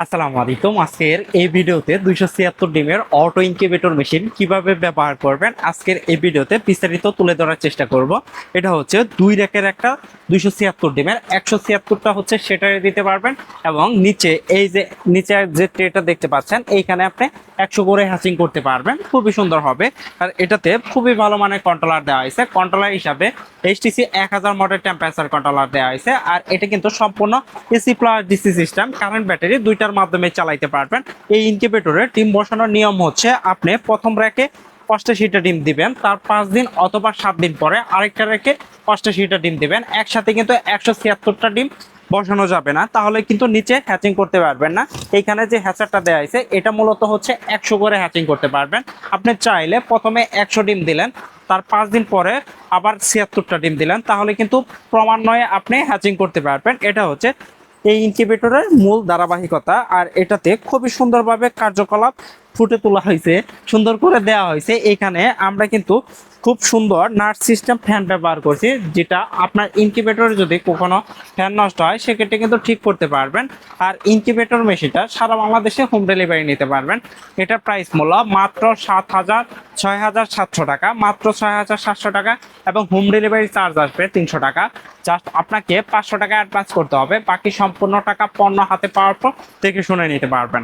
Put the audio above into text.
আসসালামু আলাইকুম। আজকের এই ভিডিওতে 276 ডিমের অটো ইনকিউবেটর মেশিন কিভাবে ব্যবহার করবেন আজকের এই ভিডিওতে বিস্তারিত তুলে ধরার চেষ্টা করব। এটা হচ্ছে 2 রেকের একটা 276 ডিমের 176টা হচ্ছে সেটারে দিতে পারবেন এবং নিচে এই যে নিচে যে ট্রেটা দেখতে পাচ্ছেন এইখানে আপনি 100 করে হ্যাচিং করতে পারবেন, খুবই সুন্দর হবে। আর এটাতে খুবই ভালো মানের কন্ট্রোলার দেওয়া হয়েছে, কন্ট্রোলার হিসাবে এইচটিসি 1000 মডেল টেম্পারেচার কন্ট্রোলার দেওয়া হয়েছে। আর এটা কিন্তু সম্পূর্ণ AC plus DC system, current battery দুইটার মাধ্যমে চালাইতে পারবেন। এই ইনকিউবেটরে ডিম বসানোর নিয়ম হচ্ছে আপনি প্রথম র্যাকে 85টা ডিম দিবেন, তার 5 দিন অথবা 7 দিন পরে আরেকটা র্যাকে 85টা ডিম দিবেন। একসাথে কিন্তু 176টা ডিম বসানো যাবে না, তাহলে কিন্তু নিচে হ্যাচিং করতে পারবেন না। এইখানে যে হ্যাচারটা দেওয়া হয়েছে এটা মূলত হচ্ছে 100 করে হ্যাচিং করতে পারবেন। আপনি চাইলে প্রথমে 100 ডিম দিলেন, তার 5 দিন পরে আবার 76টা ডিম দিলেন, তাহলে কিন্তু ক্রমান্বয়ে আপনি হ্যাচিং করতে পারবেন। এটা হচ্ছে এই ইনকিউবেটরের মূল ধারাবাহিকতা। আর এটাতে খুবই সুন্দরভাবে কার্যকলাপ ফুটে তোলা হয়েছে, সুন্দর করে দেওয়া হয়েছে। এখানে আমরা কিন্তু খুব সুন্দর নার্স সিস্টেম ফ্যান ব্যবহার করছি, যেটা আপনার ইনকিউবেটরে যদি কখনো ফ্যান নষ্ট হয় সেক্ষেত্রে কিন্তু ঠিক করতে পারবেন। আর ইনকিউবেটর মেশিনটা সারা বাংলাদেশে হোম ডেলিভারি নিতে পারবেন। এটার প্রাইস মূল্য মাত্র 6,700 টাকা, মাত্র 6,700 টাকা, এবং হোম ডেলিভারি চার্জ আসবে 300 টাকা। জাস্ট আপনাকে 500 টাকা অ্যাডভান্স করতে হবে, বাকি সম্পূর্ণ টাকা পণ্য হাতে পাওয়ার পর দেখে শুনে নিতে পারবেন।